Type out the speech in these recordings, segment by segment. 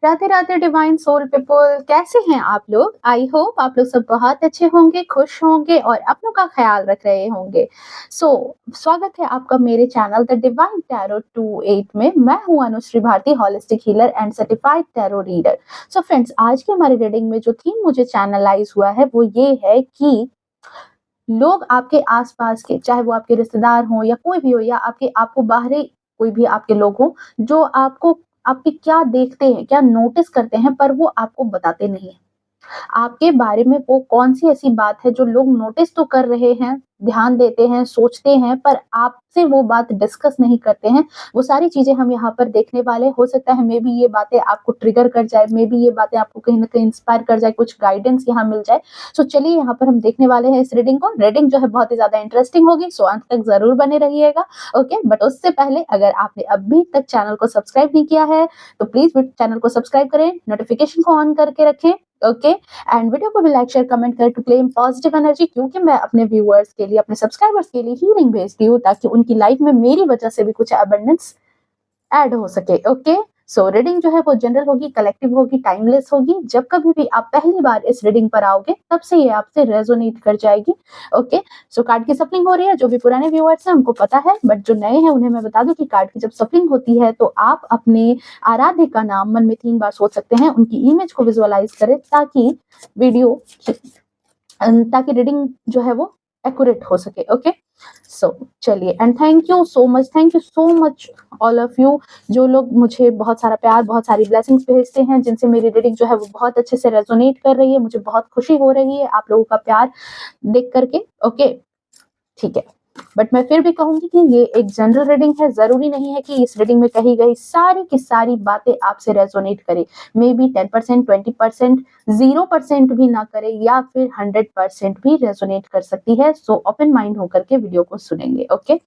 Radhe Radhe divine soul people, कैसे हैं आप लोग? आई होप आप लोग सब बहुत अच्छे होंगे, खुश होंगे और अपनों का ख्याल रख रहे होंगे। स्वागत है आपका मेरे चैनल द डिवाइन टैरो 28 में। मैं हूं Anushree Bharti, holistic healer and certified tarot reader. So friends, आज की हमारी रीडिंग में जो थीम मुझे चैनलाइज हुआ है वो ये है कि लोग आपके आसपास के, चाहे वो आपके रिश्तेदार हों या कोई भी हो, या आपको बाहरी कोई भी आपके लोग हों, जो आपको आपकी क्या देखते हैं, क्या नोटिस करते हैं, पर वो आपको बताते नहीं हैं। आपके बारे में वो कौन-सी ऐसी बात है जो लोग नोटिस तो कर रहे हैं, ध्यान देते हैं, सोचते हैं, पर आपसे वो बात डिस्कस नहीं करते हैं। वो सारी चीज़ें हम यहाँ पर देखने वाले हैं। हो सकता है मे बी ये बातें आपको ट्रिगर कर जाए, मे बी ये बातें आपको कहीं न कहीं इंस्पायर कर जाए, कुछ गाइडेंस यहाँ मिल जाए। चलिए यहाँ पर हम देखने वाले हैं इस रीडिंग को। रीडिंग जो है बहुत ही ज़्यादा इंटरेस्टिंग होगी, अंत तक ज़रूर बने रहिएगा, ओके? बट उससे पहले अगर आपने अभी तक चैनल को सब्सक्राइब नहीं किया है, तो प्लीज़ चैनल को सब्सक्राइब करें, नोटिफ़िकेशन को ऑन करके रखें, ओके? एंड वीडियो को भी लाइक शेयर कमेंट करें टू क्लेम पॉजिटिव एनर्जी, क्योंकि मैं अपने व्यूअर्स के लिए, अपने सब्सक्राइबर्स के लिए हीलिंग भेजती हूँ ताकि उनकी लाइफ में मेरी वजह से भी कुछ अबंडेंस ऐड हो सके, ओके? रीडिंग जो है वो जनरल होगी, कलेक्टिव होगी, टाइमलेस होगी। जब कभी भी आप पहली बार इस रीडिंग पर आओगे तब से ये आपसे रेजोनेट कर जाएगी, ओके? कार्ड की सफलिंग हो रही है। जो भी पुराने व्यूअर्स हैं उनको पता है, बट जो नए हैं उन्हें मैं बता दूं कि कार्ड की जब सफलिंग होती है तो आप अपने आराध्य का नाम मन में 3 बार सोच सकते हैं, उनकी इमेज को विजुअलाइज करें ताकि रीडिंग जो है वो एक्यूरेट हो सके, ओके? चलिए, and thank you so much all of you, जो लोग मुझे बहुत सारा प्यार, बहुत सारी ब्लेसिंग्स भेजते हैं, जिनसे मेरी रीडिंग जो है वो बहुत अच्छे से रेजोनेट कर रही है। मुझे बहुत खुशी हो रही है आप लोगों का प्यार देख करके, ओके? ठीक है, बट मैं फिर भी कहूंगी कि ये एक जनरल रीडिंग है। जरूरी नहीं है कि इस रीडिंग में कही गई सारी की सारी बातें आपसे रेजोनेट करें। मे बी 10%, 20%, 0% भी ना करे, या फिर 100% भी रेजोनेट कर सकती है। ओपन माइंड होकर के वीडियो को सुनेंगे, ओके?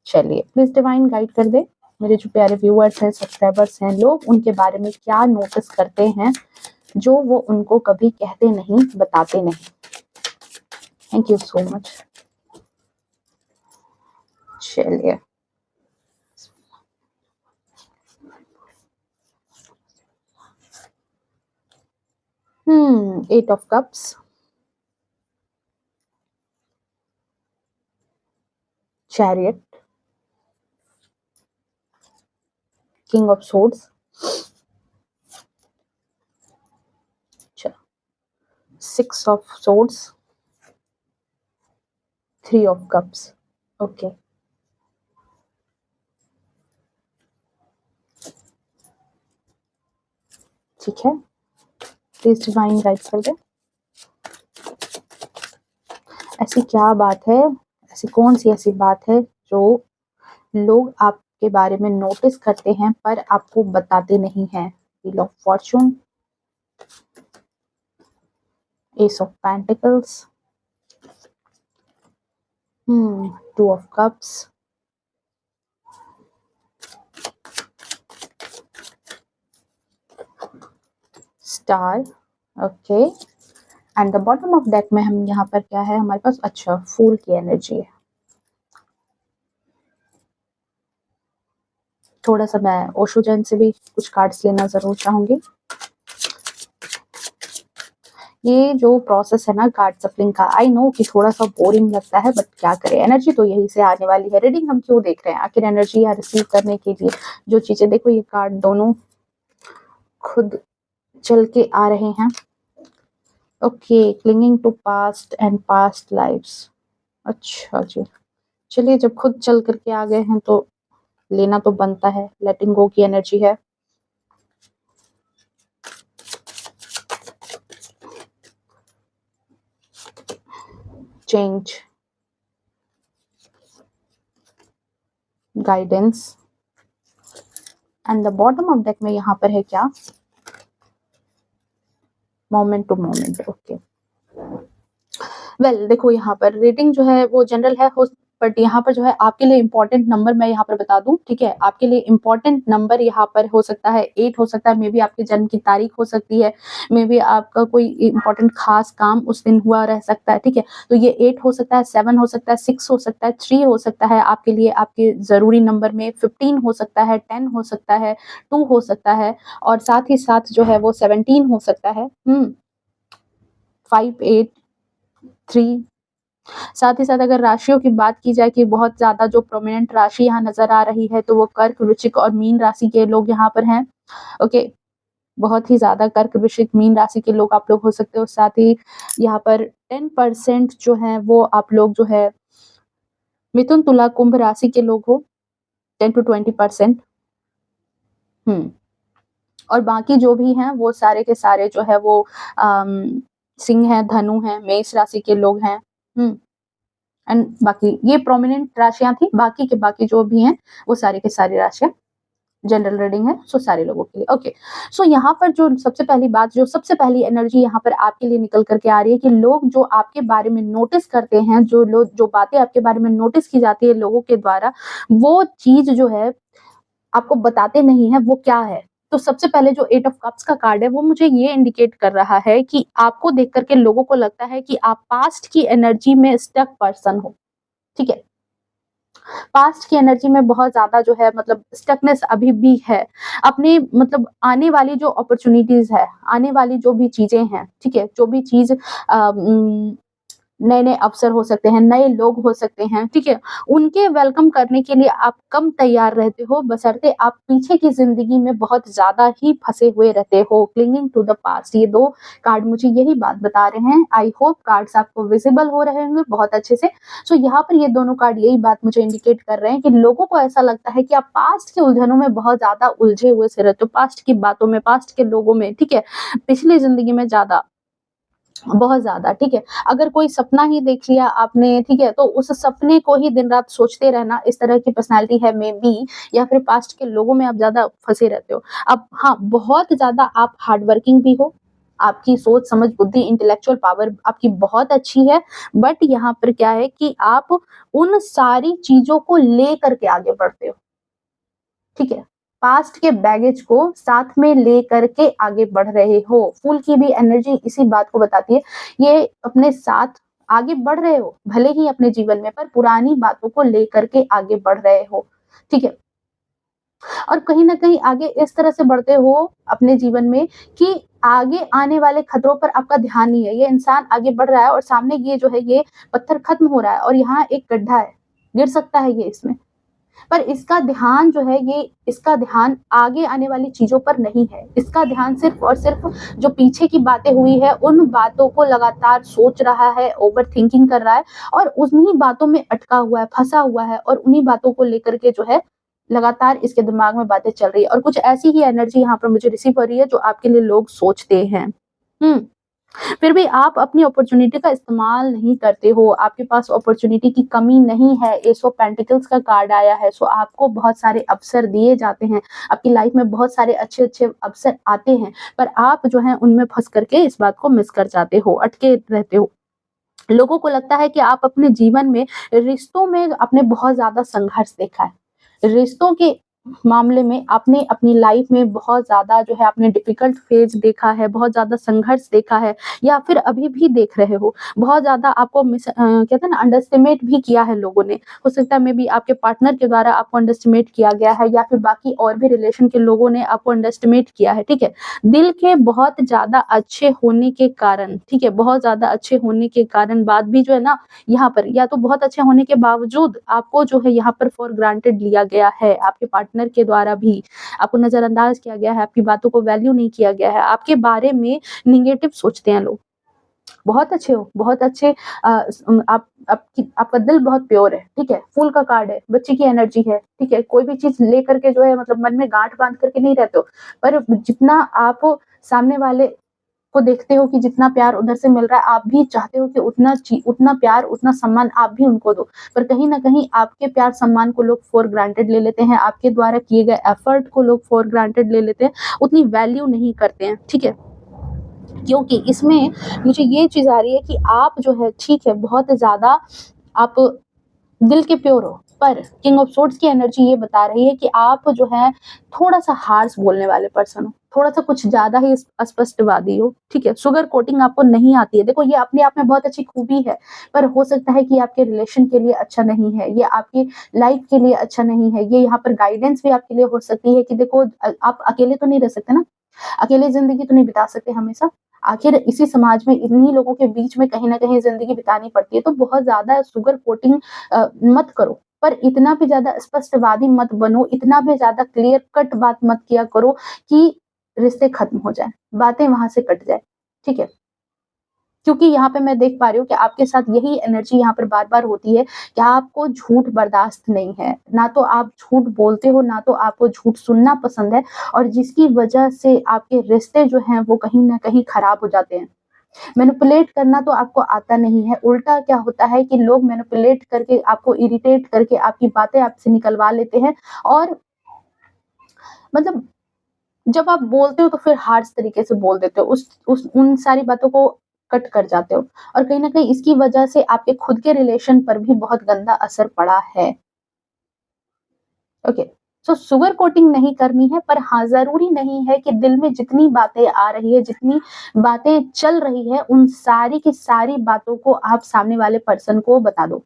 चलिए, प्लीज डिवाइन गाइड कर दे मेरे जो प्यारे व्यूअर्स हैं, सब्सक्राइबर्स हैं, लोग उनके बारे में क्या नोटिस करते हैं जो वो उनको कभी कहते नहीं, बताते नहीं। Thank you so much. चलिए, Eight of Cups, Chariot, King of Swords, Six of Swords, Three of Cups, okay? ठीक है, प्लीज डिवाइन गाइड कर दे। ऐसी क्या बात है, ऐसी कौन सी ऐसी बात है जो लोग आपके बारे में नोटिस करते हैं पर आपको बताते नहीं हैं? Wheel of Fortune, S of pentacles, two of cups, star, okay? And the bottom of deck में हम यहाँ पर क्या है हमारे पास? अच्छा, फूल की एनर्जी है। थोड़ा सा मैं ओशो जैन से भी कुछ कार्ड्स लेना जरूर चाहूंगी। ये जो प्रोसेस है ना कार्ड सफलिंग का, आई नो कि थोड़ा सा बोरिंग लगता है, बट क्या करें, एनर्जी तो यही से आने वाली है। रीडिंग हम क्यों देख रहे हैं? आखिर एनर्जी या रिसीव करने के लिए जो चीजें, देखो ये कार्ड दोनों खुद चल के आ रहे हैं, okay? Clinging to past and past lives, अच्छा जी। चलिए, जब खुद चल करके आ गए हैं तो लेना तो बनता है। लेटिंग गो की एनर्जी है। Change, guidance, and the bottom of deck में यहाँ पर है क्या? Moment to moment, okay? Well, देखो यहाँ पर रीडिंग जो है वो जनरल है, बट यहाँ पर जो है आपके लिए इम्पोर्टेंट नंबर मैं यहाँ पर बता दूँ, ठीक है? आपके लिए इम्पोर्टेंट नंबर यहाँ पर हो सकता है 8 हो सकता है, मे बी आपके जन्म की तारीख हो सकती है, मे बी आपका कोई इम्पोर्टेंट ख़ास काम उस दिन हुआ रह सकता है, ठीक है? तो ये 8 हो सकता है, 7 हो सकता है, 6 हो सकता है, 3 हो सकता है, आपके लिए आपके ज़रूरी नंबर में 15 हो सकता है, 10 हो सकता है, 2 हो सकता है और साथ ही साथ जो है वो 17 हो सकता है, 5, 8, 3 साथ ही साथ अगर राशियों की बात की जाए कि बहुत ज़्यादा जो प्रोमिनेंट राशि यहाँ नज़र आ रही है, तो वो कर्क, वृश्चिक और मीन राशि के लोग यहाँ पर हैं। ओके, बहुत ही ज़्यादा कर्क, वृश्चिक, मीन राशि के लोग आप लोग हो सकते हो। साथ ही यहाँ पर 10% जो हैं वो आप लोग जो है मिथुन, तुला, कुंभ राशि के लोग हो, 10 टू 20%। हुँ। और बाकी जो भी हैं वो सारे के सारे जो है वो सिंह हैं, धनु हैं, मेष राशि के लोग हैं। एंड बाकी ये प्रोमिनेंट राशियाँ थी, बाकी के बाकी जो भी हैं वो सारी की सारी राशियाँ जनरल रीडिंग है, सो सारे लोगों के लिए। ओके, सो यहाँ पर जो सबसे पहली बात, जो सबसे पहली एनर्जी यहाँ पर आपके लिए निकल कर के आ रही है कि लोग जो आपके बारे में नोटिस करते हैं, जो लोग जो बातें आपके बारे में नोटिस की जाती है लोगों के द्वारा, वो चीज़ जो है आपको बताते नहीं हैं वो क्या है। तो सबसे पहले जो 8 ऑफ कप्स का कार्ड है वो मुझे ये इंडिकेट कर रहा है कि आपको देख कर के लोगों को लगता है कि आप पास्ट की एनर्जी में स्टक पर्सन हो, ठीक है? पास्ट की एनर्जी में बहुत ज़्यादा जो है मतलब स्टकनेस अभी भी है। अपने मतलब आने वाली जो अपॉर्च्युनिटीज़ है, आने वाली जो भी चीज़ें हैं, ठीक है? जो भी चीज़ नए-नए अवसर हो सकते हैं, नए लोग हो सकते हैं, ठीक है? उनके वेलकम करने के लिए आप कम तैयार रहते हो, बशर्ते आप पीछे की ज़िंदगी में बहुत ज़्यादा ही फँसे हुए रहते हो, क्लिंगिंग टू द पास्ट। ये 2 कार्ड मुझे यही बात बता रहे हैं। आई होप कार्ड्स आपको विज़िबल हो रहे होंगे बहुत अच्छे से। सो यहाँ पर ये दोनों कार्ड यही बात मुझे इंडिकेट कर रहे हैं कि लोगों को ऐसा लगता है कि आप पास्ट की उलझनों में बहुत ज़्यादा उलझे हुए से रहते हो, पास्ट की बातों में, पास्ट के लोगों में, ठीक है? पिछली ज़िंदगी में ज़्यादा बहुत ज़्यादा, ठीक है। अगर कोई सपना ही देख लिया आपने, ठीक है, तो उस सपने को ही दिन-रात सोचते रहना, इस तरह की पर्सनैलिटी है मे बी या फिर पास्ट के लोगों में आप ज़्यादा फँसे रहते हो। अब हाँ, बहुत ज़्यादा आप हार्ड वर्किंग भी हो, आपकी सोच, समझ, बुद्धि, इंटेलेक्चुअल पावर आपकी बहुत अच्छी है, बट यहाँ पर क्या है कि आप उन सारी चीज़ों को लेकर के आगे बढ़ते हो। ठीक है? पास्ट के बैगेज को साथ में लेकर के आगे बढ़ रहे हो। फूल की भी एनर्जी इसी बात को बताती है। ये अपने साथ आगे बढ़ रहे हो, भले ही अपने जीवन में पर पुरानी बातों को लेकर के आगे बढ़ रहे हो। ठीक है? और कहीं न कहीं आगे इस तरह से बढ़ते हो अपने जीवन में कि आगे आने वाले खतरों पर आपका ध्यान नहीं है। ये इंसान आगे बढ़ रहा है और सामने ये जो है ये पत्थर खत्म हो रहा है और यहाँ एक गड्ढा है, गिर सकता है ये इसमें। पर इसका ध्यान जो है ये इसका ध्यान आगे आने वाली चीज़ों पर नहीं है। इसका ध्यान सिर्फ़ और सिर्फ़ जो पीछे की बातें हुई है, उन बातों को लगातार सोच रहा है, ओवरथिंकिंग कर रहा है और उन्हीं बातों में अटका हुआ है, फँसा हुआ है और उन्हीं बातों को लेकर के जो है लगातार इसके दिमाग में बातें चल रही है और कुछ ऐसी ही एनर्जी यहाँ पर मुझे रिसीव हो रही है जो आपके लिए लोग सोचते हैं। हुँ। फिर भी आप अपनी अपॉर्च्युनिटी का इस्तेमाल नहीं करते हो, आपके पास अपॉर्च्युनिटी की कमी नहीं है, एस ऑफ पेंटिकल्स का कार्ड आया है, सो आपको बहुत सारे अवसर दिए जाते हैं, आपकी लाइफ में बहुत सारे अच्छे-अच्छे अवसर आते हैं, पर आप जो हैं उनमें फँस करके इस बात को मिस कर जाते हो, अटके रहते हो। लोगों को लगता है कि आप अपने जीवन में रिश्तों में आपने बहुत ज़्यादा संघर्ष देखा है। रिश्तों के मामले में आपने अपनी लाइफ में बहुत ज़्यादा जो है आपने डिफ़िकल्ट फ़ेज़ देखा है, बहुत ज़्यादा संघर्ष देखा है या फिर अभी भी देख रहे हो। बहुत ज़्यादा आपको कहते हैं ना अंडरएस्टिमेट भी किया है लोगों ने। हो सकता है मेबी आपके पार्टनर के द्वारा आपको अंडरएस्टिमेट किया गया है या फिर बाकी और भी रिलेशन के लोगों ने आपको अंडरएस्टिमेट किया है, ठीक है? दिल के बहुत ज़्यादा अच्छे होने के कारण, ठीक है? बहुत ज़्यादा अच्छे होने के कारण बात भी जो है ना यहाँ पर या तो बहुत अच्छे होने के बावजूद आपको जो है यहाँ पर फॉर ग्रांटेड लिया गया है, आपके पार्टनर के द्वारा भी आपको नज़रअंदाज किया गया है, आपकी बातों को वैल्यू नहीं किया गया है, आपके बारे में नेगेटिव सोचते हैं लोग। बहुत अच्छे हो, बहुत अच्छे आपका दिल बहुत प्योर है, ठीक है? फूल का कार्ड है, बच्चे की एनर्जी है, ठीक है? कोई भी चीज़ लेकर के जो है मतलब मन में गाँठ बाँध करके नहीं रहते हो, पर जितना आप सामने वाले को देखते हो कि जितना प्यार उधर से मिल रहा है, आप भी चाहते हो कि उतना प्यार, उतना सम्मान आप भी उनको दो। पर कहीं न कहीं आपके प्यार, सम्मान को लोग फॉर ग्रांटेड ले लेते हैं, आपके द्वारा किए गए एफर्ट को लोग फॉर ग्रांटेड ले लेते हैं, उतनी वैल्यू नहीं करते हैं, ठीक है? क्योंकि इसमें मुझे ये चीज़ आ रही है कि आप जो है ठीक है, बहुत ज़्यादा आप दिल के प्योर हो। पर किंग ऑफ सोर्ड्स की एनर्जी ये बता रही है कि आप जो है थोड़ा-सा हार्श बोलने वाले पर्सन हो, थोड़ा-सा कुछ ज़्यादा ही अस्पष्टवादी हो, ठीक है? शुगर कोटिंग आपको नहीं आती है। देखो ये अपने आप में बहुत अच्छी खूबी है, पर हो सकता है कि आपके रिलेशन के लिए अच्छा नहीं है, ये आपकी लाइफ के लिए अच्छा नहीं है। ये यहाँ पर गाइडेंस भी आपके लिए हो सकती है कि देखो आप अकेले तो नहीं रह सकते ना, अकेले ज़िंदगी तो नहीं बिता सकते हमेशा। आखिर इसी समाज में इन्हीं लोगों के बीच में कहीं न कहीं ज़िंदगी बितानी पड़ती है, तो बहुत ज़्यादा शुगर कोटिंग मत करो। पर इतना भी ज़्यादा स्पष्टवादी मत बनो, इतना भी ज़्यादा क्लियर कट बात मत किया करो कि रिश्ते खत्म हो जाएँ, बातें वहाँ से कट जाएँ, ठीक है? क्योंकि यहाँ पे मैं देख पा रही हूँ कि आपके साथ यही एनर्जी यहाँ पर बार-बार होती है कि आपको झूठ बर्दाश्त नहीं है। ना तो आप झूठ बोलते हो, ना तो आपको झूठ सुनना पसंद है और जिसकी वजह से आपके रिश्ते जो हैं वो कहीं न कहीं खराब हो जाते हैं। मैनिपुलेट करना तो आपको आता नहीं है, उल्टा क्या होता है कि लोग मैनिपुलेट करके आपको इरिटेट करके आपकी बातें आपसे निकलवा लेते हैं और मतलब जब आप बोलते हो तो फिर हार्श तरीके से बोल देते हो, उस उन सारी बातों को कट कर जाते हो और कहीं न कहीं इसकी वजह से आपके खुद के रिलेशन पर भी बहुत गंदा असर पड़ा है। ओके, सो शुगर कोटिंग नहीं करनी है पर हाँ, ज़रूरी नहीं है कि दिल में जितनी बातें आ रही है, जितनी बातें चल रही है, उन सारी की सारी बातों को आप सामने वाले पर्सन को बता दो।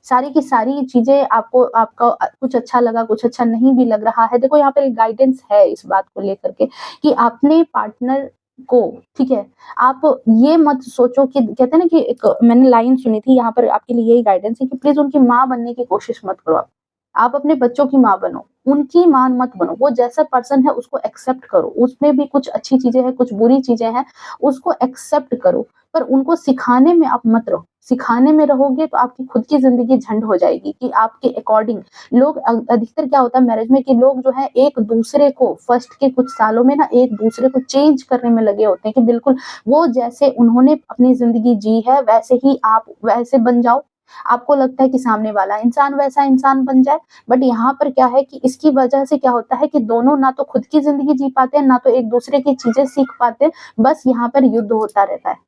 सारी की सारी चीज़ें आपको आपका कुछ अच्छा लगा, कुछ अच्छा नहीं भी लग रहा है। देखो यहाँ पर एक गाइडेंस है इस बात को लेकर के कि अपने पार्टनर को, ठीक है, आप ये मत सोचो कि कहते हैं ना कि एक मैंने लाइन सुनी थी यहाँ पर आपके लिए यही गाइडेंस है कि प्लीज़ उनकी माँ बनने की कोशिश मत करो आप। आप अपने बच्चों की माँ बनो, उनकी माँ मत बनो। वो जैसा पर्सन है उसको एक्सेप्ट करो, उसमें भी कुछ अच्छी चीज़ें हैं, कुछ बुरी चीज़ें हैं, उसको एक्सेप्ट करो। पर उनको सिखाने में आप मत रहो। सिखाने में रहोगे तो आपकी खुद की ज़िंदगी झंड हो जाएगी कि आपके अकॉर्डिंग लोग अधिकतर क्या होता है मैरिज में कि लोग जो है एक-दूसरे को फर्स्ट के कुछ सालों में ना एक-दूसरे को चेंज करने में लगे होते हैं कि बिल्कुल वो जैसे उन्होंने अपनी ज़िंदगी जी है वैसे ही आप वैसे बन जाओ। आपको लगता है कि सामने वाला इंसान वैसा इंसान बन जाए, बट यहाँ पर क्या है कि इसकी वजह से क्या होता है कि दोनों ना तो खुद की ज़िंदगी जी पाते हैं, ना तो एक-दूसरे की चीज़ें सीख पाते हैं, बस यहाँ पर युद्ध होता रहता है।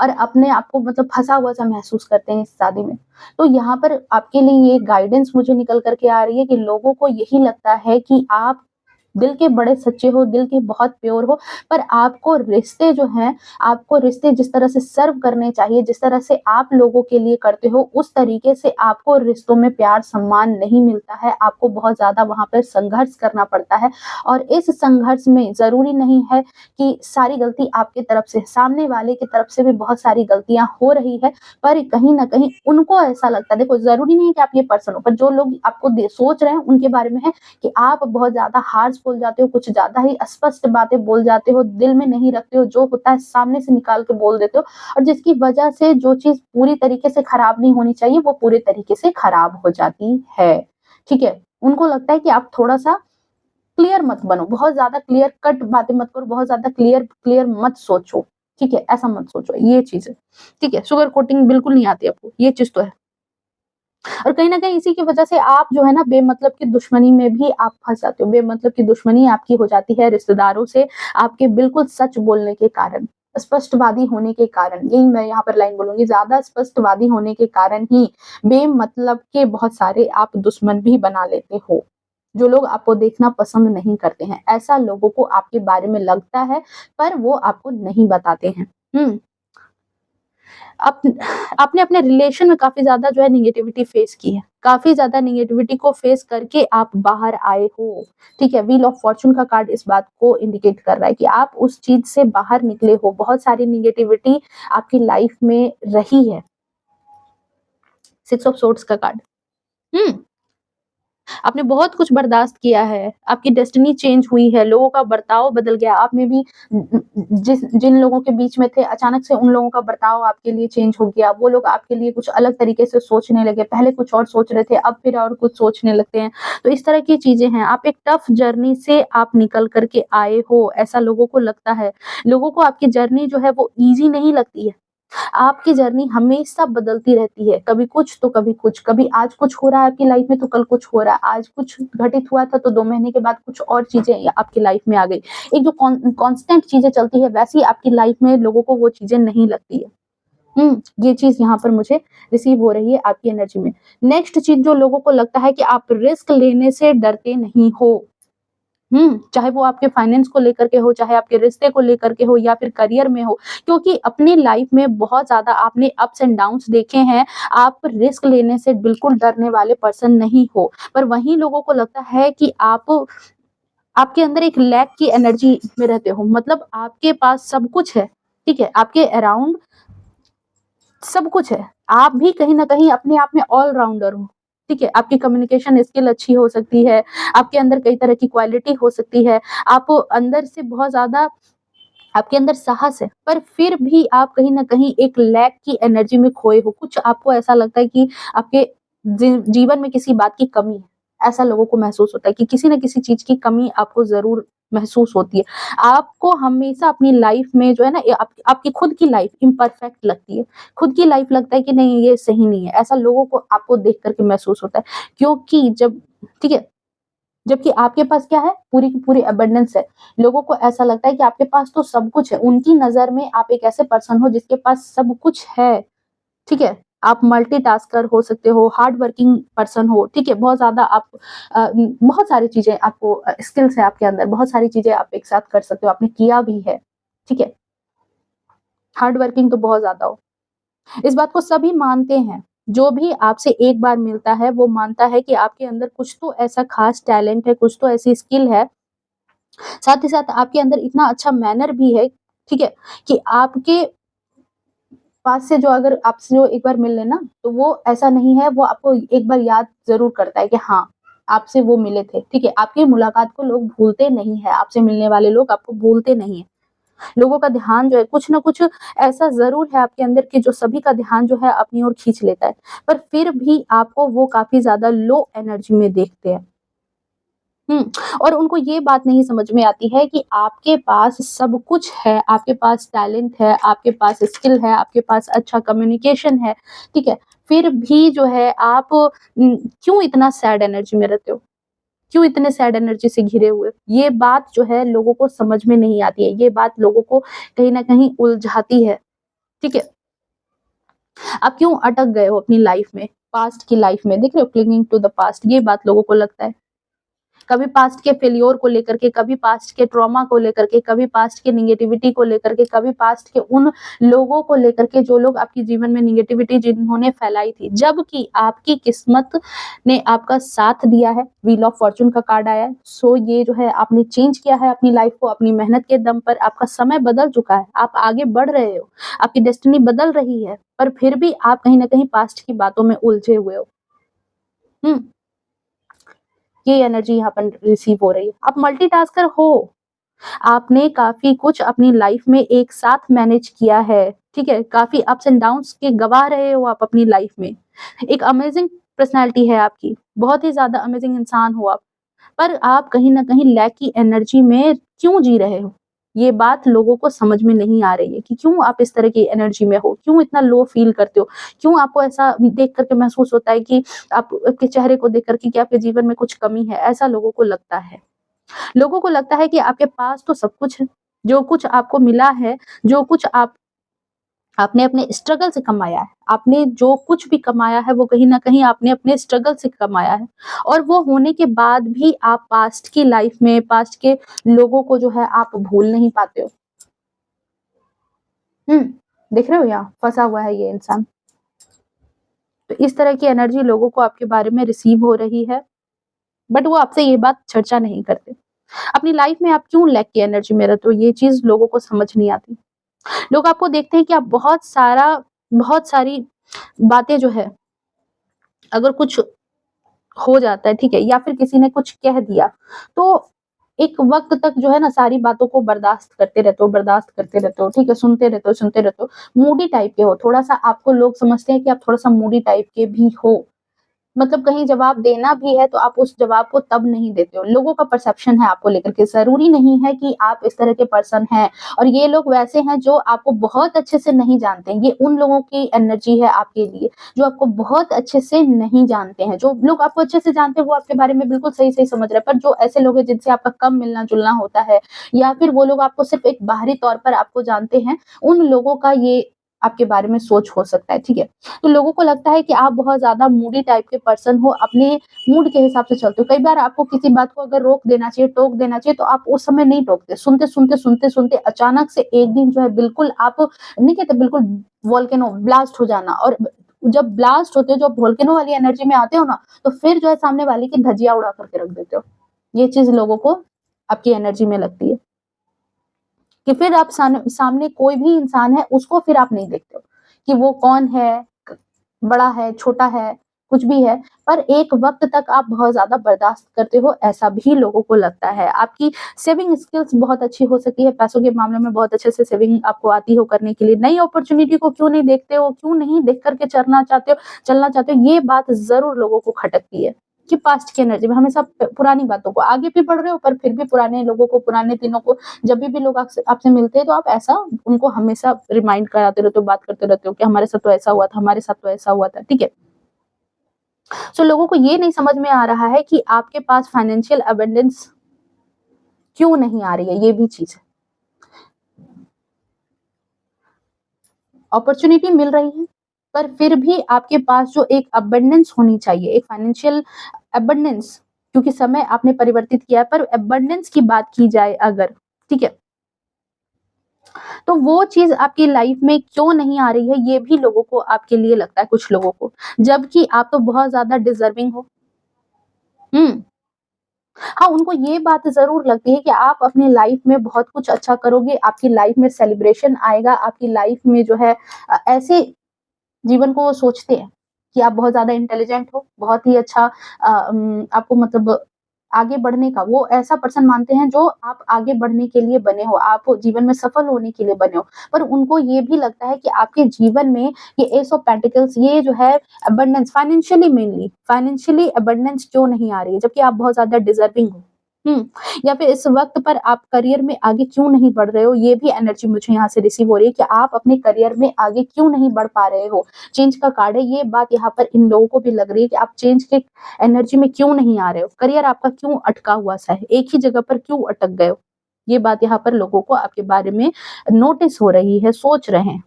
और अपने आप को मतलब फँसा हुआ सा महसूस करते हैं इस शादी में। तो यहाँ पर आपके लिए ये गाइडेंस मुझे निकल कर के आ रही है कि लोगों को यही लगता है कि आप दिल के बड़े सच्चे हो, दिल के बहुत प्योर हो, पर आपको रिश्ते जो हैं, आपको रिश्ते जिस तरह से सर्व करने चाहिए, जिस तरह से आप लोगों के लिए करते हो, उस तरीके से आपको रिश्तों में प्यार-सम्मान नहीं मिलता है। आपको बहुत ज़्यादा वहाँ पर संघर्ष करना पड़ता है और इस संघर्ष में ज़रूरी नहीं है कि सारी गलती आपकी तरफ से, सामने वाले की तरफ से भी बहुत सारी गलतियाँ हो रही है, पर कहीं न कहीं उनको ऐसा लगता है देखो ज़रूरी नहीं है कि आप ये पर्सन हो, पर जो लोग आपको सोच रहे हैं उनके बारे में है कि आप बहुत ज़्यादा हार्श बोल जाते हो, कुछ ज़्यादा ही अस्पष्ट बातें बोल जाते हो, दिल में नहीं रखते हो, जो होता है सामने से निकाल के बोल देते हो और जिसकी वजह से जो चीज़ पूरी तरीके से खराब नहीं होनी चाहिए, वो पूरे तरीके से खराब हो जाती है। ठीक है? उनको लगता है कि आप थोड़ा-सा क्लियर मत बनो, बहुत ज़्यादा क्लियर कट बातें मत करो, बहुत ज़्यादा क्लियर क्लियर मत सोचो, ठीक है? ऐसा मत सोचो, ये चीज़ है, ठीक है? शुगर कोटिंग बिल्कुल नहीं आती आपको, ये चीज़ तो है। और कहीं न कहीं इसी की वजह से आप जो है ना बेमतलब की दुश्मनी में भी आप फँस जाते हो, बेमतलब की दुश्मनी आपकी हो जाती है रिश्तेदारों से, आपके बिल्कुल सच बोलने के कारण, स्पष्टवादी होने के कारण, यही मैं यहाँ पर लाइन बोलूँगी, ज़्यादा स्पष्टवादी होने के कारण ही बेमतलब के बहुत सारे आप दुश्मन भी बना लेते हो। जो लोग आपको देखना पसंद नहीं करते हैं, ऐसा लोगों को आपके बारे में लगता है, पर वो आपको नहीं बताते हैं। हुँ। आप आपने अपने रिलेशन में काफ़ी ज़्यादा जो है नेगेटिविटी फेस की है। काफ़ी ज़्यादा नेगेटिविटी को फेस करके आप बाहर आए हो, ठीक है? व्हील ऑफ फॉर्च्यून का कार्ड इस बात को इंडिकेट कर रहा है कि आप उस चीज़ से बाहर निकले हो। बहुत सारी नेगेटिविटी आपकी लाइफ में रही है। सिक्स ऑफ सोर्ड्स का कार्ड। हुँ। आपने बहुत कुछ बर्दाश्त किया है, आपकी डेस्टिनी चेंज हुई है, लोगों का बर्ताव बदल गया, आप में भी जिन लोगों के बीच में थे, अचानक से उन लोगों का बर्ताव आपके लिए चेंज हो गया, वो लोग आपके लिए कुछ अलग तरीके से सोचने लगे, पहले कुछ और सोच रहे थे, अब फिर और कुछ सोचने लगते हैं। तो इस तरह की चीज़ें हैं, आप एक टफ जर्नी से आप निकल कर के आए हो, ऐसा लोगों को लगता है। लोगों को आपकी जर्नी जो है वो ईज़ी नहीं लगती है। आपकी जर्नी हमेशा बदलती रहती है, कभी कुछ तो कभी कुछ, कभी आज कुछ हो रहा है आपकी लाइफ में तो कल कुछ हो रहा है, आज कुछ घटित हुआ था तो 2 महीने के बाद कुछ और चीज़ें आपकी लाइफ में आ गई। एक जो कांस्टेंट चीज़ें चलती है वैसी आपकी लाइफ में लोगों को वो चीज़ें नहीं लगती है। ये चीज़ यहाँ पर मुझे रिसीव हो रही है आपकी एनर्जी में। नेक्स्ट चीज़ जो लोगों को लगता है कि आप रिस्क लेने से डरते नहीं हो। चाहे वो आपके फाइनेंस को लेकर के हो, चाहे आपके रिश्ते को लेकर के हो या फिर करियर में हो, क्योंकि अपनी लाइफ में बहुत ज़्यादा आपने अप्स एंड डाउन्स देखे हैं, आप रिस्क लेने से बिल्कुल डरने वाले पर्सन नहीं हो। पर वहीं लोगों को लगता है कि आपके अंदर एक लैक की एनर्जी में रहते हो, मतलब आपके पास सब कुछ है, ठीक है? आपके अराउंड सब कुछ है। आप भी कहीं न कहीं अपने आप में ऑल राउंडर हो, ठीक है? आपकी कम्युनिकेशन स्किल अच्छी हो सकती है, आपके अंदर कई तरह की क्वालिटी हो सकती है, आप अंदर से बहुत ज़्यादा आपके अंदर साहस है, पर फिर भी आप कहीं न कहीं एक लैक की एनर्जी में खोए हो। कुछ आपको ऐसा लगता है कि आपके जीवन में किसी बात की कमी है। ऐसा लोगों को महसूस होता है कि किसी न किसी चीज़ की कमी आपको ज़रूर महसूस होती है। आपको हमेशा अपनी लाइफ में जो है ना, आपकी खुद की लाइफ इम्परफेक्ट लगती है। खुद की लाइफ लगता है कि नहीं, ये सही नहीं है। ऐसा लोगों को आपको देख कर के महसूस होता है। क्योंकि जब ठीक है, जबकि आपके पास क्या है? पूरी की पूरी अबंडेंस है। लोगों को ऐसा लगता है कि आपके पास तो सब कुछ है। उनकी नज़र में आप एक ऐसे पर्सन हो जिसके पास सब कुछ है, ठीक है? आप मल्टीटास्कर हो सकते हो, हार्ड वर्किंग पर्सन हो, ठीक है? बहुत ज़्यादा आप बहुत सारी चीज़ें आपको स्किल्स है आपके अंदर, बहुत सारी चीज़ें आप एक साथ कर सकते हो, आपने किया भी है, ठीक है? हार्ड वर्किंग तो बहुत ज़्यादा हो। इस बात को सभी मानते हैं। जो भी आपसे एक बार मिलता है, वो मानता है कि आपके अंदर कुछ तो ऐसा खास टैलेंट है, कुछ तो ऐसी स्किल है, साथ ही साथ आपके अंदर इतना अच्छा मैनर भी है, ठीक है? कि आपके पास से जो अगर आपसे जो एक बार मिल ले ना, तो वो ऐसा नहीं है, वो आपको एक बार याद ज़रूर करता है कि हाँ, आपसे वो मिले थे, ठीक है? आपकी मुलाकात को लोग भूलते नहीं हैं, आपसे मिलने वाले लोग आपको भूलते नहीं हैं। लोगों का ध्यान जो है, कुछ न कुछ ऐसा ज़रूर है आपके अंदर कि जो सभी का ध्यान जो है अपनी ओर खींच लेता है, पर फिर भी आपको वो काफ़ी ज़्यादा लो एनर्जी में देखते हैं। हुँ, और उनको ये बात नहीं समझ में आती है कि आपके पास सब कुछ है, आपके पास टैलेंट है, आपके पास स्किल है, आपके पास अच्छा कम्युनिकेशन है, ठीक है? फिर भी जो है आप क्यों इतना सैड एनर्जी में रहते हो? क्यों इतने सैड एनर्जी से घिरे हुए हो? ये बात जो है लोगों को समझ में नहीं आती है, ये बात लोगों को कहीं न कहीं उलझाती है, ठीक है? आप क्यों अटक गए हो अपनी लाइफ़ में, पास्ट की लाइफ़ में, देख रहे हो क्लिंगिंग टू द पास्ट, ये बात लोगों को लगता है। कभी पास्ट के फेल्योर को लेकर के, कभी पास्ट के ट्रॉमा को लेकर के, कभी पास्ट के नेगेटिविटी को लेकर के, कभी पास्ट के उन लोगों को लेकर के जो लोग आपके जीवन में नेगेटिविटी जिन्होंने फैलाई थी। जबकि आपकी किस्मत ने आपका साथ दिया है, व्हील ऑफ फॉर्च्यून का कार्ड आया है। सो ये जो है आपने चेंज किया है अपनी लाइफ को अपनी मेहनत के दम पर, आपका समय बदल चुका है, आप आगे बढ़ रहे हो, आपकी डेस्टिनी बदल रही है, पर फिर भी आप कहीं न कहीं पास्ट की बातों में उलझे हुए हो। हुँ। ये एनर्जी यहाँ पर रिसीव हो रही है। आप मल्टीटास्कर हो। आपने काफ़ी कुछ अपनी लाइफ में एक साथ मैनेज किया है, ठीक है? काफ़ी अप्स एंड डाउन्स के गवा रहे हो आप अपनी लाइफ में। एक अमेज़िंग पर्सनैलिटी है आपकी, बहुत ही ज़्यादा अमेज़िंग इंसान हो आप। पर आप कहीं न कहीं लैक की एनर्जी में क्यों जी रहे हो? ये बात लोगों को समझ में नहीं आ रही है कि क्यों आप इस तरह की एनर्जी में हो? क्यों इतना लो फ़ील करते हो? क्यों आपको ऐसा देख कर के महसूस होता है कि आप आपके चेहरे को देख कर के कि आपके जीवन में कुछ कमी है? ऐसा लोगों को लगता है। लोगों को लगता है कि आपके पास तो सब कुछ है। जो कुछ आपको मिला है, जो कुछ आपने अपने स्ट्रगल से कमाया है, आपने जो कुछ भी कमाया है वो कहीं न कहीं आपने अपने स्ट्रगल से कमाया है। और वो होने के बाद भी आप पास्ट की लाइफ में, पास्ट के लोगों को जो है आप भूल नहीं पाते हो। हुँ, देख रहे हो यहाँ फँसा हुआ है ये इंसान। तो इस तरह की एनर्जी लोगों को आपके बारे में रिसीव हो रही है, बट वो आपसे ये बात चर्चा नहीं करते। अपनी लाइफ में आप क्यों लैक की एनर्जी में रहते हो, ये चीज़ लोगों को समझ नहीं आती। लोग आपको देखते हैं कि आप बहुत सारी बातें जो है, अगर कुछ हो जाता है, ठीक है? या फिर किसी ने कुछ कह दिया, तो एक वक़्त तक जो है ना सारी बातों को बर्दाश्त करते रहते हो, ठीक है? सुनते रहते हो। मूडी टाइप के हो, थोड़ा-सा आपको लोग समझते हैं कि आप थोड़ा-सा मूडी टाइप के भी हो। मतलब कहीं जवाब देना भी है तो आप उस जवाब को तब नहीं देते हो। लोगों का परसेप्शन है आपको लेकर के, ज़रूरी नहीं है कि आप इस तरह के पर्सन हैं और ये लोग वैसे हैं जो आपको बहुत अच्छे से नहीं जानते हैं। ये उन लोगों की एनर्जी है आपके लिए, जो आपको बहुत अच्छे से नहीं जानते हैं। जो लोग आपको अच्छे से जानते हैं वो आपके बारे में बिल्कुल सही-सही समझ रहे हैं, पर जो ऐसे लोग हैं जिनसे आपका कम मिलना-जुलना होता है या फिर वो लोग आपको सिर्फ़ एक बाहरी तौर पर आपको जानते हैं, उन लोगों का ये आपके बारे में सोच हो सकता है, ठीक है? तो लोगों को लगता है कि आप बहुत ज़्यादा मूडी टाइप के पर्सन हो, अपने मूड के हिसाब से चलते हो। कई बार आपको किसी बात को अगर रोक देना चाहिए, टोक देना चाहिए, तो आप उस समय नहीं टोकते। सुनते अचानक से एक दिन जो है बिल्कुल आप नहीं कहते बिल्कुल वोल्केनो ब्लास्ट हो जाना, और जब ब्लास्ट होते हो, जब वोल्केनो वाली एनर्जी में आते हो ना, तो फिर जो है सामने वाले की धज्जियाँ उड़ा कर के रख देते हो। ये चीज़ लोगों को आपकी एनर्जी में लगती है। कि फिर आप सामने कोई भी इंसान है, उसको फिर आप नहीं देखते हो कि वो कौन है, बड़ा है, छोटा है, कुछ भी है, पर एक वक़्त तक आप बहुत ज़्यादा बर्दाश्त करते हो, ऐसा भी लोगों को लगता है। आपकी सेविंग स्किल्स बहुत अच्छी हो सकती है, पैसों के मामले में बहुत अच्छे से सेविंग आपको आती हो करने के लिए। नई अपॉर्च्युनिटी को क्यों नहीं देखते हो, क्यों नहीं देख कर के चलना चाहते हो, ये बात ज़रूर लोगों को खटकती है। कि पास्ट की एनर्जी में हमेशा पुरानी बातों को आगे भी बढ़ रहे हो, पर फिर भी पुराने लोगों को, पुराने दिनों को, जब भी लोग आपसे आपसे मिलते हैं, तो आप ऐसा उनको हमेशा रिमाइंड कराते रहते हो, बात करते रहते हो कि हमारे साथ तो ऐसा हुआ था, हमारे साथ तो ऐसा हुआ था, ठीक है? सो लोगों को ये नहीं समझ में आ रहा है कि आपके पास फाइनेंशियल अबंडेंस क्यों नहीं आ रही है, ये भी चीज़ है। अपॉर्च्युनिटी मिल रही है, पर फिर भी आपके पास जो एक अबंडेंस होनी चाहिए, एक फाइनेंशियल अबंडेंस, क्योंकि समय आपने परिवर्तित किया है, पर अबंडेंस की बात की जाए अगर, ठीक है? तो वो चीज़ आपकी लाइफ में क्यों नहीं आ रही है, ये भी लोगों को आपके लिए लगता है, कुछ लोगों को, जबकि आप तो बहुत ज़्यादा डिज़र्विंग हो। हुँ। हाँ, उनको ये बात ज़रूर लगती है कि आप अपनी लाइफ में बहुत कुछ अच्छा करोगे, आपकी लाइफ में सेलिब्रेशन आएगा, आपकी लाइफ में जो है ऐसे जीवन को वो सोचते हैं कि आप बहुत ज़्यादा इंटेलिजेंट हो, बहुत ही अच्छा आपको मतलब आगे बढ़ने का वो ऐसा पर्सन मानते हैं जो आप आगे बढ़ने के लिए बने हो, आप जीवन में सफल होने के लिए बने हो। पर उनको ये भी लगता है कि आपके जीवन में ये एस ऑफ पेंटिकल्स, ये जो है अबंडेंस, फाइनेंशियली अबंडेंस क्यों नहीं आ रही है, जबकि आप बहुत ज़्यादा डिज़र्विंग हो। हुँ, या फिर इस वक़्त पर आप करियर में आगे क्यों नहीं बढ़ रहे हो, ये भी एनर्जी मुझे यहाँ से रिसीव हो रही है कि आप अपने करियर में आगे क्यों नहीं बढ़ पा रहे हो। चेंज का कार्ड है, ये बात यहाँ पर इन लोगों को भी लग रही है कि आप चेंज के एनर्जी में क्यों नहीं आ रहे हो? करियर आपका क्यों अटका हुआ-सा है? एक ही जगह पर क्यों अटक गए हो? ये बात यहाँ पर लोगों को आपके बारे में नोटिस हो रही है, सोच रहे हैं।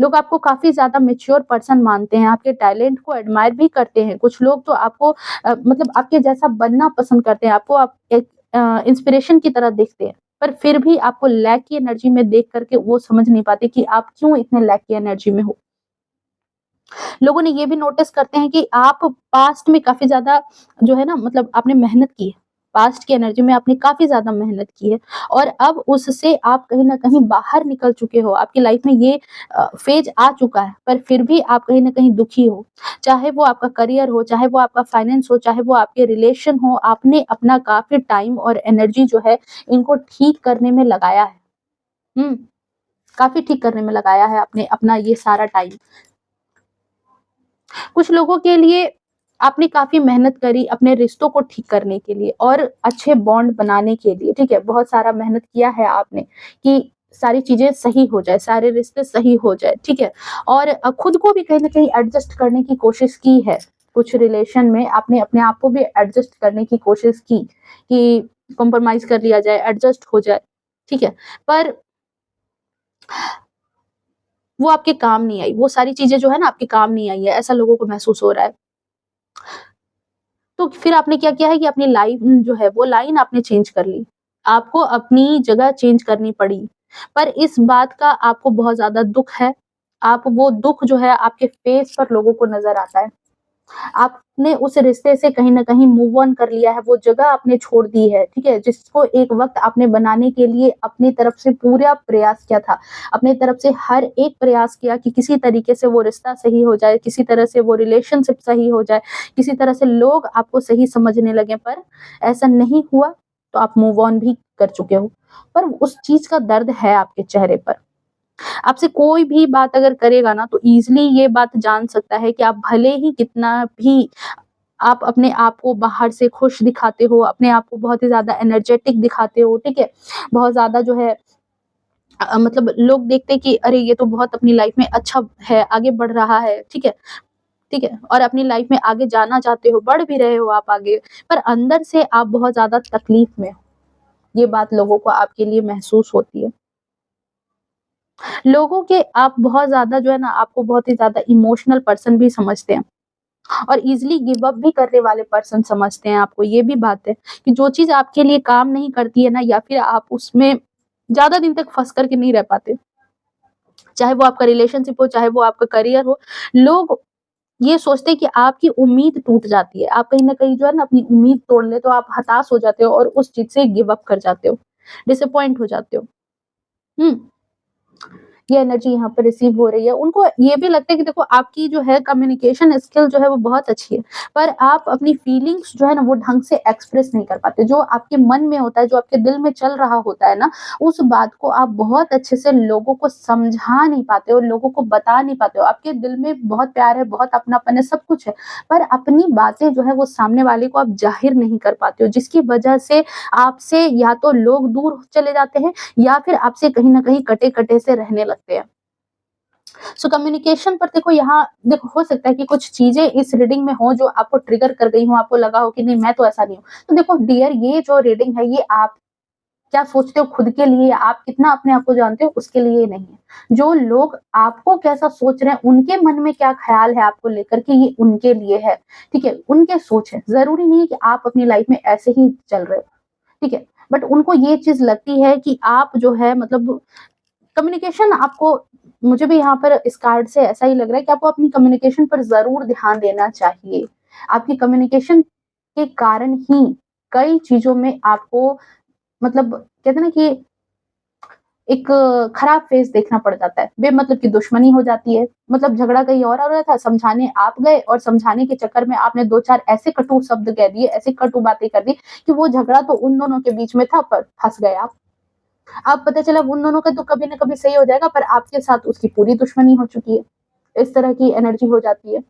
लोग आपको काफ़ी ज़्यादा मैच्योर पर्सन मानते हैं, आपके टैलेंट को एडमायर भी करते हैं। कुछ लोग तो आपको मतलब आपके जैसा बनना पसंद करते हैं, आपको आप एक इंस्पिरेशन की तरह देखते हैं। पर फिर भी आपको लैक की एनर्जी में देख कर के वो समझ नहीं पाते कि आप क्यों इतने लैक की एनर्जी में हो। लोगों ने ये भी नोटिस करते हैं कि आप पास्ट में काफ़ी ज़्यादा जो है ना मतलब आपने मेहनत की है। पास्ट की एनर्जी में आपने काफ़ी ज़्यादा मेहनत की है और अब उससे आप कहीं न कहीं बाहर निकल चुके हो। आपकी लाइफ में ये फ़ेज़ आ चुका है, पर फिर भी आप कहीं न कहीं दुखी हो। चाहे वो आपका करियर हो, चाहे वो आपका फाइनेंस हो, चाहे वो आपके रिलेशन हो, आपने अपना काफ़ी टाइम और एनर्जी जो है इनको ठीक करने में लगाया है। हुँ, काफ़ी ठीक करने में लगाया है आपने अपना ये सारा टाइम। कुछ लोगों के लिए आपने काफ़ी मेहनत करी अपने रिश्तों को ठीक करने के लिए और अच्छे बॉन्ड बनाने के लिए, ठीक है? बहुत सारा मेहनत किया है आपने कि सारी चीज़ें सही हो जाए, सारे रिश्ते सही हो जाए, ठीक है? और खुद को भी कहीं न कहीं एडजस्ट करने की कोशिश की है। कुछ रिलेशन में आपने अपने आप को भी एडजस्ट करने की कोशिश की कि कॉम्प्रोमाइज़ कर लिया जाए, एडजस्ट हो जाए, ठीक है? पर वो आपके काम नहीं आई, वो सारी चीज़ें जो है ना आपके काम नहीं आई है, ऐसा लोगों को महसूस हो रहा है। तो फिर आपने क्या किया है कि अपनी लाइफ जो है वो लाइन आपने चेंज कर ली। आपको अपनी जगह चेंज करनी पड़ी। पर इस बात का आपको बहुत ज़्यादा दुःख है। आप वो दुःख जो है आपके फेस पर लोगों को नज़र आता है। आपने उस रिश्ते से कहीं न कहीं मूव ऑन कर लिया है, वो जगह आपने छोड़ दी है, ठीक है? जिसको एक वक़्त आपने बनाने के लिए अपनी तरफ से पूरा प्रयास किया था। अपनी तरफ से हर एक प्रयास किया कि किसी तरीके से वो रिश्ता सही हो जाए, किसी तरह से वो रिलेशनशिप सही हो जाए, किसी तरह से लोग आपको सही समझने लगे, पर ऐसा नहीं हुआ, तो आप मूव ऑन भी कर चुके हो। पर उस चीज़ का दर्द है आपके चेहरे पर। आपसे कोई भी बात अगर करेगा ना तो ईज़िली ये बात जान सकता है कि आप भले ही कितना भी आप अपने आप को बाहर से खुश दिखाते हो, अपने आप को बहुत ही ज़्यादा एनर्जेटिक दिखाते हो, ठीक है? बहुत ज़्यादा जो है मतलब लोग देखते हैं कि अरे ये तो बहुत अपनी लाइफ़ में अच्छा है, आगे बढ़ रहा है, ठीक है? ठीक है? और अपनी लाइफ़ में आगे जाना चाहते हो, बढ़ भी रहे हो आप आगे, पर अंदर से आप बहुत ज़्यादा तकलीफ़ में हो। ये बात लोगों को आपके लिए महसूस होती है। लोगों के आप बहुत ज़्यादा जो है ना, आपको बहुत ही ज़्यादा इमोशनल पर्सन भी समझते हैं और ईज़िली गिव अप भी करने वाले पर्सन समझते हैं आपको। ये भी बात है कि जो चीज़ आपके लिए काम नहीं करती है ना, या फिर आप उसमें ज़्यादा दिन तक फँस कर के नहीं रह पाते। चाहे वो आपका रिलेशनशिप हो, चाहे वो आपका करियर हो, लोग ये सोचते हैं कि आपकी उम्मीद टूट जाती है। आप कहीं न कहीं जो है ना, अपनी उम्मीद तोड़ लेते हो, आप हताश हो जाते हो और उस चीज़ से गिव अप कर जाते हो, डिसअपॉइंट हो जाते हो। हुँ। ये एनर्जी यहाँ पे रिसीव हो रही है। उनको ये भी लगता है कि देखो, आपकी जो है कम्युनिकेशन स्किल जो है वो बहुत अच्छी है, पर आप अपनी फीलिंग्स जो है ना वो ढंग से एक्सप्रेस नहीं कर पाते। जो आपके मन में होता है, जो आपके दिल में चल रहा होता है ना, उस बात को आप बहुत अच्छे से लोगों को समझा नहीं पाते हो, लोगों को बता नहीं पाते हो। आपके दिल में बहुत प्यार है, बहुत अपनापन है, सब कुछ है, पर अपनी बातें जो है वो सामने वाले को आप ज़ाहिर नहीं कर पाते हो, जिसकी वजह से आपसे या तो लोग दूर चले जाते हैं या फिर आपसे कहीं न कहीं कटे-कटे से रहने लगते हैं। सो कम्युनिकेशन पर देखो, यहाँ देखो, हो सकता है कि कुछ चीज़ें इस रीडिंग में हो जो आपको ट्रिगर कर गई हो, आपको लगा हो कि नहीं, मैं तो ऐसा नहीं हूँ। तो देखो डियर, ये जो रीडिंग है ये आप क्या सोचते हो खुद के लिए, आप कितना अपने आप को जानते हो उसके लिए नहीं है। जो लोग आपको कैसा सोच रहे हैं, उनके मन में क्या ख़्याल है आपको लेकर के, ये उनके लिए है, ठीक है? उनके सोच है। ज़रूरी नहीं है कि आप अपनी लाइफ़ में ऐसे ही चल रहे हो, ठीक है? बट उनको ये चीज़ लगती है कि आप जो है मतलब कम्युनिकेशन आपको, मुझे भी यहाँ पर इस कार्ड से ऐसा ही लग रहा है कि आपको अपनी कम्युनिकेशन पर ज़रूर ध्यान देना चाहिए। आपकी कम्युनिकेशन के कारण ही कई चीज़ों में आपको मतलब कहते हैं ना कि एक खराब फेस देखना पड़ जाता है। बेमतलब की दुश्मनी हो जाती है। मतलब झगड़ा कहीं और हो रहा था, समझाने आप गए और समझाने के चक्कर में आपने 2-4 ऐसे कटु शब्द कह दिए, ऐसी कटु बातें कर दी कि वो झगड़ा तो उन दोनों के बीच में था, पर फँस गए आप। अब पता चला उन दोनों का तो कभी न कभी सही हो जाएगा, पर आपके साथ उसकी पूरी दुश्मनी हो चुकी है। इस तरह की एनर्जी हो जाती है।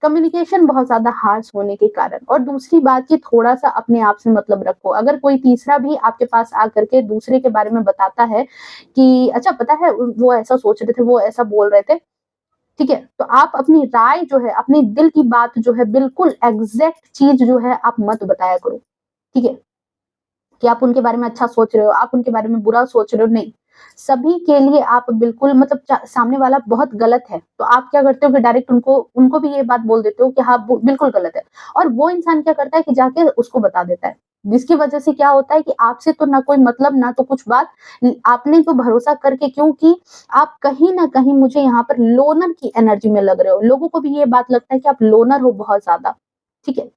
कम्युनिकेशन बहुत ज़्यादा हार्श होने के कारण, और दूसरी बात कि थोड़ा-सा अपने आप से मतलब रखो। अगर कोई तीसरा भी आपके पास आकर के दूसरे के बारे में बताता है कि अच्छा पता है वो ऐसा सोच रहे थे, वो ऐसा बोल रहे थे, ठीक है? तो आप अपनी राय जो है, अपने दिल की बात जो है, बिल्कुल एग्ज़ैक्ट चीज़ जो है आप मत बताया करो, ठीक है? कि आप उनके बारे में अच्छा सोच रहे हो, आप उनके बारे में बुरा सोच रहे हो, नहीं। सभी के लिए आप बिल्कुल मतलब सामने वाला बहुत गलत है, तो आप क्या करते हो कि डायरेक्ट उनको उनको भी ये बात बोल देते हो कि हाँ, बिल्कुल गलत है। और वो इंसान क्या करता है कि जाके उसको बता देता है। जिसकी वजह से क्या होता है कि आपसे तो ना कोई मतलब, ना तो कुछ बात, आपने तो भरोसा करके, क्योंकि आप कहीं न कहीं मुझे यहाँ पर लोनर की एनर्जी में लग रहे हो। लोगों को भी ये बात लगता है कि आप लोनर हो बहुत ज़्यादा, ठीक है?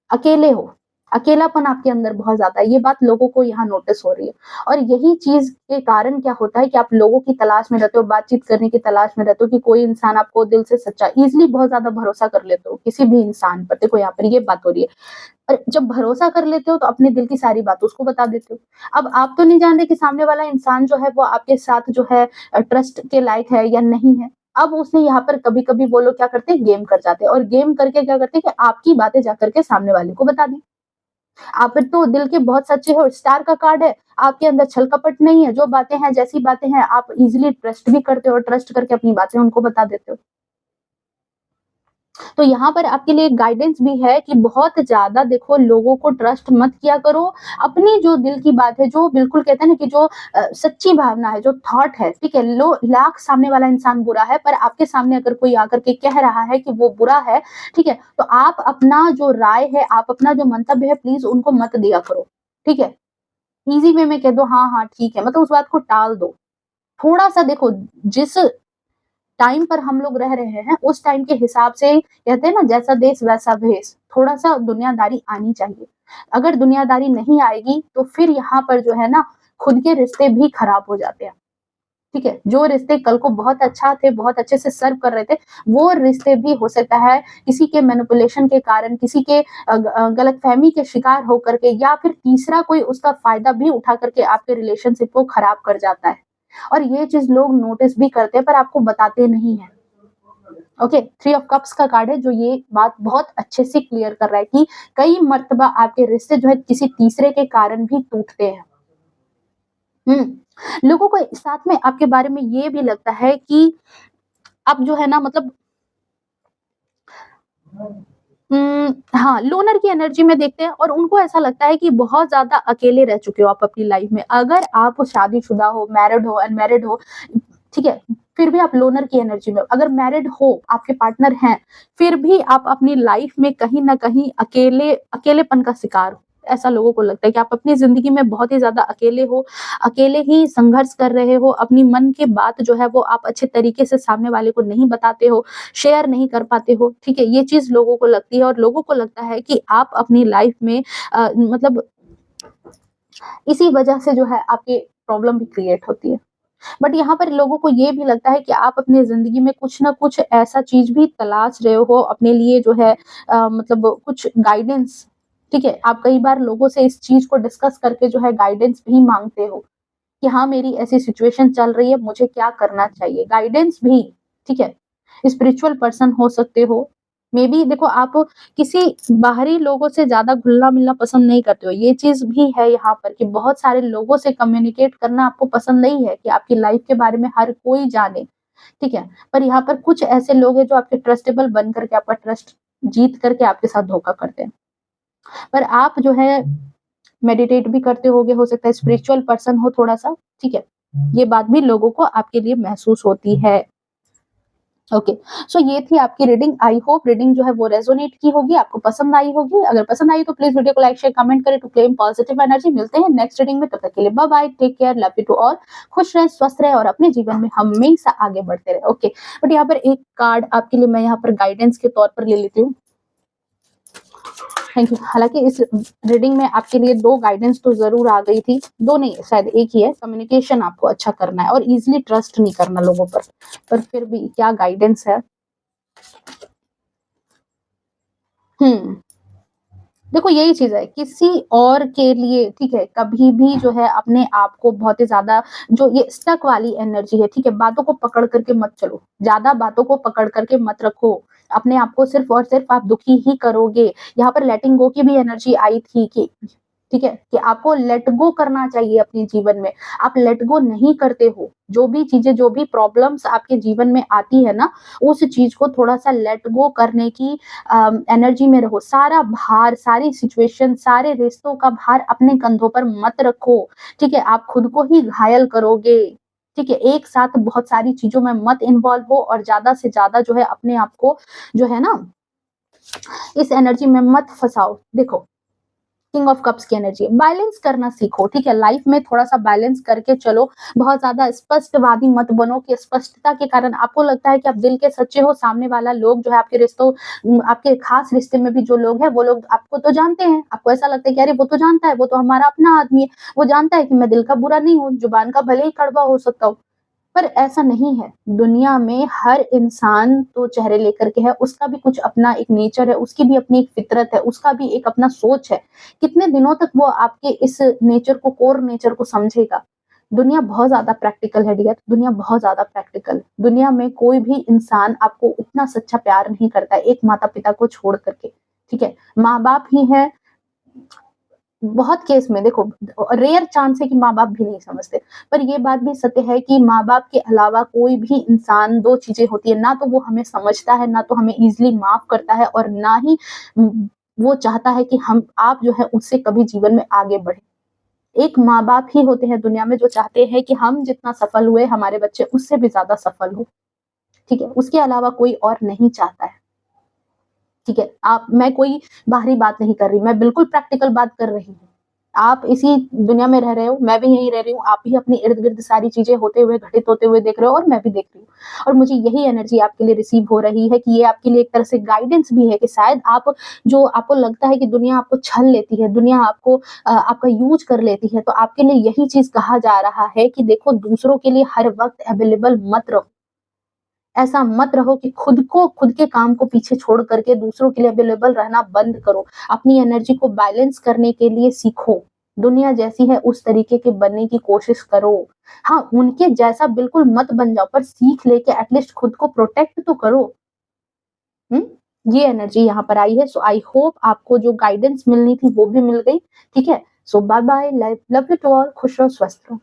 अकेले हो, अकेलापन आपके अंदर बहुत ज़्यादा है, ये बात लोगों को यहाँ नोटिस हो रही है। और यही चीज़ के कारण क्या होता है कि आप लोगों की तलाश में रहते हो, बातचीत करने की तलाश में रहते हो कि कोई इंसान आपको दिल से सच्चा, ईज़िली बहुत ज़्यादा भरोसा कर लेते हो किसी भी इंसान पर। देखो यहाँ पर ये बात हो रही है। और जब भरोसा कर लेते हो तो अपने दिल की सारी बात उसको बता देते हो। अब आप तो नहीं जानते कि सामने वाला इंसान जो है वो आपके साथ जो है ट्रस्ट के लायक है या नहीं है। अब उसने यहाँ पर कभी-कभी वो लोग क्या करते हैं, गेम कर जाते हैं, और गेम करके क्या करते हैं कि आपकी बातें जाकर के सामने वाले को बता दी। आप तो दिल के बहुत सच्चे हो, स्टार का कार्ड है, आपके अंदर छल-कपट नहीं है, जो बातें हैं, जैसी बातें हैं, आप ईज़िली ट्रस्ट भी करते हो, ट्रस्ट करके अपनी बातें उनको बता देते हो। तो यहाँ पर आपके लिए गाइडेंस भी है कि बहुत ज़्यादा देखो, लोगों को ट्रस्ट मत किया करो। अपनी जो दिल की बात है, जो बिल्कुल कहते हैं ना कि जो सच्ची भावना है, जो थॉट है, ठीक है? लो लाख सामने वाला इंसान बुरा है, पर आपके सामने अगर कोई आकर के कह रहा है कि वो बुरा है, ठीक है? तो आप अपना जो राय है, आप अपना जो मंतव्य है, प्लीज़ उनको मत दिया करो, ठीक है? ईज़ी वे में कह दो, हाँ, हाँ, ठीक है, मतलब उस बात को टाल दो। थोड़ा-सा देखो, जिस टाइम पर हम लोग रह रहे हैं, उस टाइम के हिसाब से कहते हैं ना, जैसा देश वैसा भेष, थोड़ा-सा दुनियादारी आनी चाहिए। अगर दुनियादारी नहीं आएगी, तो फिर यहाँ पर जो है ना, खुद के रिश्ते भी खराब हो जाते हैं, ठीक है? जो रिश्ते कल को बहुत अच्छा थे, बहुत अच्छे से सर्व कर रहे थे, वो रिश्ते भी हो सकता है किसी के मैनिपुलेशन के कारण, किसी के गलतफ़हमी के शिकार होकर के, या फिर तीसरा कोई उसका फ़ायदा भी उठा करके आपके रिलेशनशिप को खराब कर जाता है। और ये चीज़ लोग नोटिस भी करते हैं, पर आपको बताते नहीं हैं। ओके, थ्री ऑफ कप्स का कार्ड है जो ये बात बहुत अच्छे से क्लियर कर रहा है कि कई मर्तबा आपके रिश्ते जो है किसी तीसरे के कारण भी टूटते हैं। लोगों को साथ में आपके बारे में ये भी लगता है कि आप जो है ना मतलब हाँ, लोनर की एनर्जी में देखते हैं और उनको ऐसा लगता है कि बहुत ज़्यादा अकेले रह चुके हो आप अपनी लाइफ में। अगर आप शादीशुदा हो, मैरिड हो, अनमैरिड हो, ठीक है? फिर भी आप लोनर की एनर्जी में हो। अगर मैरिड हो, आपके पार्टनर हैं, फिर भी आप अपनी लाइफ में कहीं न कहीं अकेलेपन का शिकार हो। ऐसा लोगों को लगता है कि आप अपनी ज़िंदगी में बहुत ही ज़्यादा अकेले हो, अकेले ही संघर्ष कर रहे हो, अपनी मन की बात जो है वो आप अच्छे तरीके से सामने वाले को नहीं बताते हो, शेयर नहीं कर पाते हो, ठीक है? ये चीज़ लोगों को लगती है और लोगों को लगता है कि आप अपनी लाइफ में मतलब इसी वजह से जो है आपकी प्रॉब्लम भी क्रिएट होती है। बट यहाँ पर लोगों को ये भी लगता है कि आप अपनी ज़िंदगी में कुछ ना कुछ ऐसा चीज़ भी तलाश रहे हो अपने लिए जो है मतलब कुछ गाइडेंस, ठीक है? आप कई बार लोगों से इस चीज़ को डिस्कस करके जो है गाइडेंस भी माँगते हो कि हाँ, मेरी ऐसी सिचुएशन चल रही है, मुझे क्या करना चाहिए? गाइडेंस भी, ठीक है? स्पिरिचुअल पर्सन हो सकते हो। मेबी देखो आप किसी बाहरी लोगों से ज़्यादा घुलना-मिलना पसंद नहीं करते हो। ये चीज़ भी है यहाँ पर कि बहुत सारे लोगों से कम्युनिकेट करना आपको पसंद नहीं है कि आपकी लाइफ़ के बारे में हर कोई जाने, ठीक है? पर यहाँ पर कुछ ऐसे लोग हैं जो आपके ट्रस्टेबल बन कर के आपका ट्रस्ट जीत करके आपके साथ धोखा करते हैं। पर आप जो है मेडिटेट भी करते होगे, हो सकता है स्पिरिचुअल पर्सन हो थोड़ा-सा, ठीक है? ये बात भी लोगों को आपके लिए महसूस होती है। ओके, सो ये थी आपकी रीडिंग। आई होप रीडिंग जो है वो रेज़ोनेट की होगी, आपको पसंद आई होगी। अगर पसंद आई तो प्लीज़ वीडियो को लाइक, शेयर, कमेंट करें टू क्लेम पॉजिटिव एनर्जी। मिलते हैं नेक्स्ट रीडिंग में, तब तक के लिए bye bye, take care, love you to all. खुश रहें, स्वस्थ रहें और अपने जीवन में हमेशा आगे बढ़ते रहें। ओके, बट यहाँ पर एक कार्ड आपके लिए मैं यहाँ पर गाइडेंस के तौर पर ले लेती हूँ। Thank you. हालाँकि इस रीडिंग में आपके लिए 2 गाइडेंस तो ज़रूर आ गई थी। 2 नहीं शायद 1 ही है। कम्युनिकेशन आपको अच्छा करना है और ईज़िली ट्रस्ट नहीं करना लोगों पर। पर फिर भी क्या गाइडेंस है? हुँ। देखो यही चीज़ है, किसी और के लिए ठीक है, कभी भी जो है अपने आप को बहुत ही ज़्यादा जो ये स्टक वाली एनर्जी है, ठीक है? बातों को पकड़ कर के मत चलो, ज़्यादा बातों को पकड़ कर के मत रखो। अपने आप को सिर्फ़ और सिर्फ़ आप दुखी ही करोगे। यहाँ पर लेटिंग गो की भी एनर्जी आई थी कि ठीक है? कि आपको लेट गो करना चाहिए अपने जीवन में। आप लेट गो नहीं करते हो। जो भी चीज़ें, जो भी प्रॉब्लम्स आपके जीवन में आती है ना, उस चीज़ को थोड़ा-सा लेट गो करने की एनर्जी में रहो। सारा भार, सारी सिचुएशन, सारे रिश्तों का भार अपने कंधों पर मत रखो, ठीक है? आप खुद को ही घायल करोगे, ठीक है? एक साथ बहुत सारी चीज़ों में मत इन्वॉल्व हो और ज़्यादा से ज़्यादा जो है अपने आप को जो है ना, इस एनर्जी में मत फँसाओ। देखो किंग ऑफ कप्स की एनर्जी है। बैलेंस करना सीखो, ठीक है? लाइफ में थोड़ा-सा बैलेंस करके चलो। बहुत ज़्यादा स्पष्टवादी मत बनो कि स्पष्टता के कारण आपको लगता है कि आप दिल के सच्चे हो, सामने वाला लोग जो है आपके आपके खास रिश्ते में भी जो लोग हैं, वो लोग आपको तो जानते हैं। आपको ऐसा लगता है कि अरे वो तो जानता है, वो तो हमारा अपना आदमी है। वो जानता है कि मैं दिल का बुरा नहीं हूँ, जुबान का भले ही कड़वा हो सकता हूँ। पर ऐसा नहीं है। दुनिया में हर इंसान तो चेहरे लेकर के है, उसका भी कुछ अपना एक नेचर है, उसकी भी अपनी एक फितरत है, उसका भी एक अपना सोच है। कितने दिनों तक वो आपके इस नेचर को, कोर नेचर को समझेगा? दुनिया बहुत ज़्यादा प्रैक्टिकल है डियर, दुनिया बहुत ज़्यादा प्रैक्टिकल है। दुनिया में कोई भी इंसान आपको इतना सच्चा प्यार नहीं करता है, एक माता-पिता को छोड़ कर के, ठीक है? माँ-बाप ही हैं। बहुत केस में देखो रेयर चांस है कि माँ-बाप भी नहीं समझते। पर ये बात भी सत्य है कि माँ-बाप के अलावा कोई भी इंसान 2 चीज़ें होती है, ना तो वो हमें समझता है, ना तो हमें ईज़िली माफ़ करता है और ना ही वो चाहता है कि हम आप जो है उससे कभी जीवन में आगे बढ़ें। एक माँ-बाप ही होते हैं दुनिया में जो चाहते हैं कि हम जितना सफल हुए, हमारे बच्चे उससे भी ज़्यादा सफल हो, ठीक है? उसके अलावा कोई और नहीं चाहता है। ठीक है? मैं कोई बाहरी बात नहीं कर रही, मैं बिल्कुल प्रैक्टिकल बात कर रही हूँ। आप इसी दुनिया में रह रहे हो, मैं भी यहीं रह रही हूँ, आप भी अपने इर्द-गिर्द सारी चीज़ें होते हुए, घटित होते हुए देख रहे हो और मैं भी देख रही हूँ। और मुझे यही एनर्जी आपके लिए रिसीव हो रही है कि ये आपके लिए एक तरह से गाइडेंस भी है कि शायद आप जो आपको लगता है कि दुनिया आपको छल लेती है, दुनिया आपको आपका यूज़ कर लेती है, तो आपके लिए यही चीज़ कहा जा रहा है कि देखो दूसरों के लिए हर वक़्त अवेलेबल मत रहो। ऐसा मत रहो कि खुद के काम को पीछे छोड़ करके दूसरों के लिए अवेलेबल रहना बंद करो। अपनी एनर्जी को बैलेंस करने के लिए सीखो। दुनिया जैसी है उस तरीके के बनने की कोशिश करो। हाँ, उनके जैसा बिल्कुल मत बन जाओ पर सीख लेके एटलीस्ट खुद को प्रोटेक्ट तो करो। हुँ? ये एनर्जी यहाँ पर आई है। सो आई होप आपको जो गाइडेंस मिलनी थी वो भी मिल गई। ठीक है? So bye bye, love you to all, खुश रहो, स्वस्थ रहो।